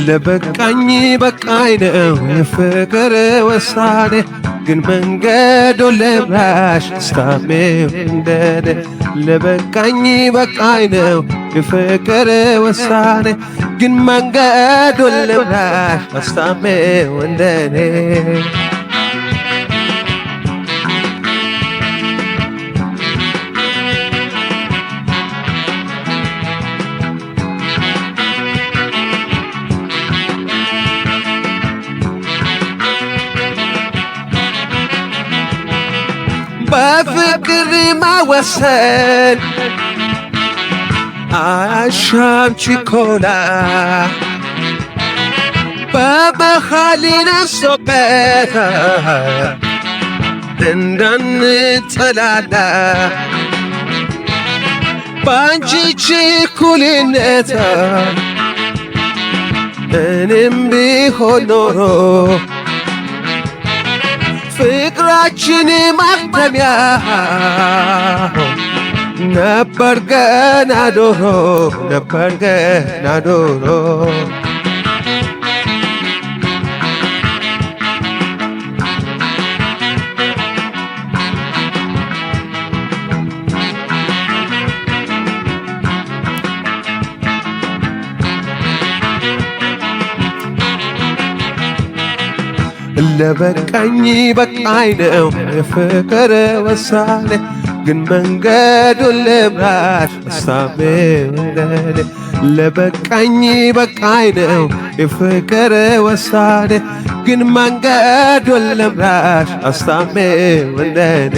ለበቃኝ በቃኝ ነው የፍቅር ውሳኔ ግን መንገዱን ልምራሽ አስታሜው እንደኔ ለበቃኝ በቃኝ ነው የፍቅር ውሳኔ ግን መንገዱን ልምራሽ አስታሜው እንደኔ በፍቅር ማወሰን አያሻም ችኮላ በመሃል ነፍሶበት እንዳንጠላላ ባንቺ ችኩልነት እኔም ቢሆን ኖሮ ፍቅራችን ማክተሚያ ነበር ገና ዶሮ ነበር ገና ዶሮ ለበቃኝ በቃኝ ነው የፍቅር ውሳኔ ግን መንገዱን ልምራሽ አስታሜው እንደኔ ለበቃኝ በቃኝ ነው የፍቅር ውሳኔ ግን መንገዱን ልምራሽ አስታሜው እንደኔ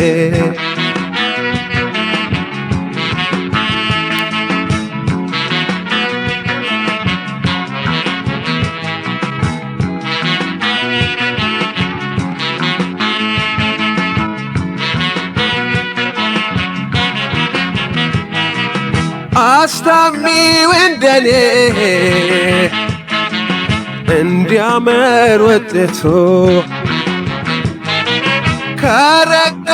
አስታሚው እንደኔ እንዲያምር ውጤቱ ከረጋ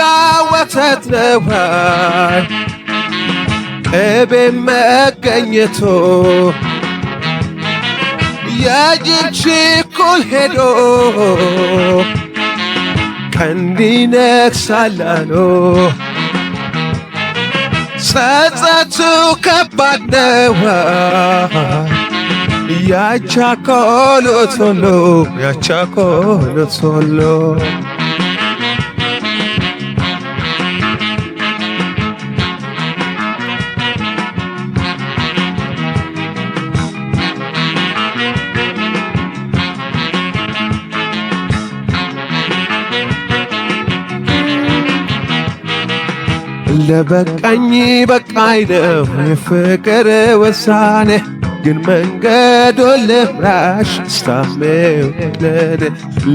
ወተት ነው ቅቤ መገኘቱ የጅብ ችኩል ሄዶ ቀንድ ይነክሳል አሉ ጸጸቱ ከባድ ነው ያቻኮሉት ሁሉ ያቻኮሉት ሁሉ ለበቃኝ በቃኝ ነው የፍቅር ውሳኔ ግን መንገዱን ልምራሽ አስታሜው እንደኔ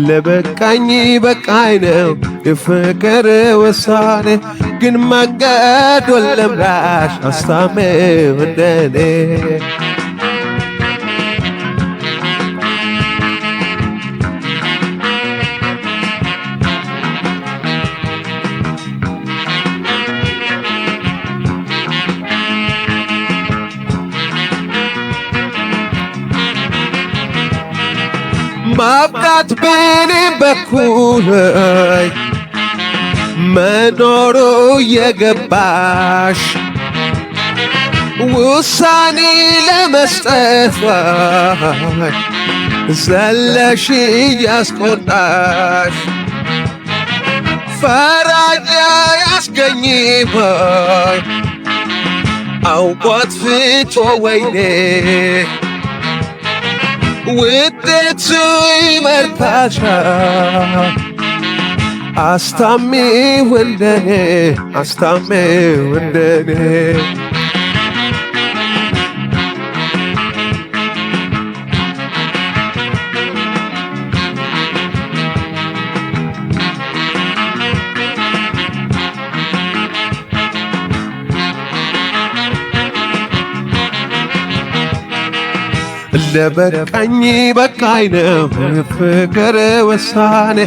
ለበቃኝ በቃኝ ነው የፍቅር ውሳኔ ግን መንገዱን ልምራሽ አስታሜው እንደኔ ማብቃት በኔ በኩል መኖሩ የገባሽ ውሳኔ ለመስጠት ዘለሽ ያስቆጣሽ ፈራጅ ያስገኝ አውቋት ፍቶ ወይኔ ውጤቱ ይመርታሻል አስታሚው እንደኔ አስታሚው እንደኔ ለበቃኝ በቃኝ ነው ፍቅር ውሳኔ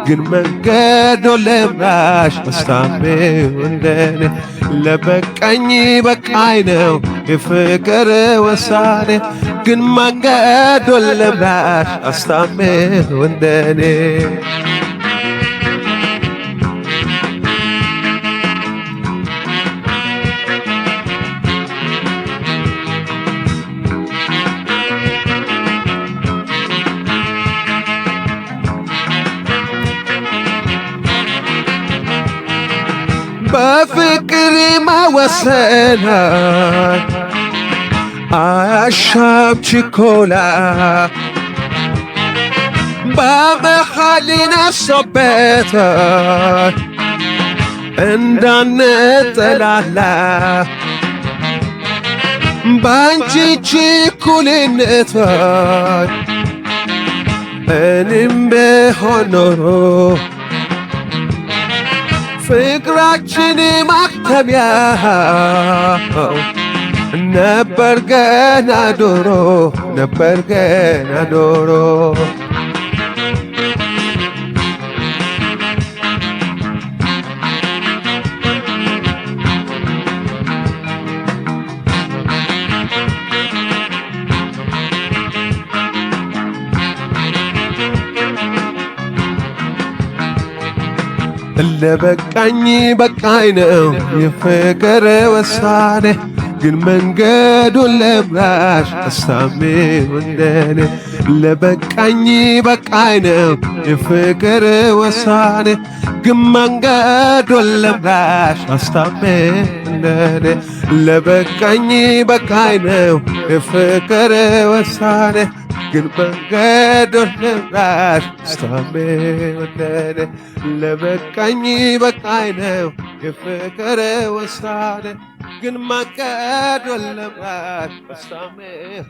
ግን መንገዶ ለምራሽ መስታሜው እንደኔ ለበቃኝ በቃኝ ነው የፍቅር ውሳኔ ግን መንገዶ ለምራሽ መስታሜው እንደኔ በፍቅር መወሰን አያሻም ችኮላ በመሃል ነፍሶበት እንዳንጠላላ ባንቺ ችኩልነት እኔም ብሆን ኖሮ ፍቅራችን ማክተሚያው ነበር ገና ዶሮ ነበር ገና ዶሮ ለበቃኝ በቃኝ ነው የፍቅር ውሳኔ ግን መንገዱን ለምራሽ መስታሜው እንደኔ ለበቃኝ በቃኝ ነው የፍቅር ውሳኔ ግን መንገዱን ለምራሽ መስታሜው እንደኔ ለበቃኝ በቃኝ ነው የፍቅር ውሳኔ ግን መንገዱን ለምራሽ መስታሜው እንደኔ ለበቃኝ በቃኝ ነው የፍቅር ውሳኔ ግን መንገዱን ለምራሽ መስታሜው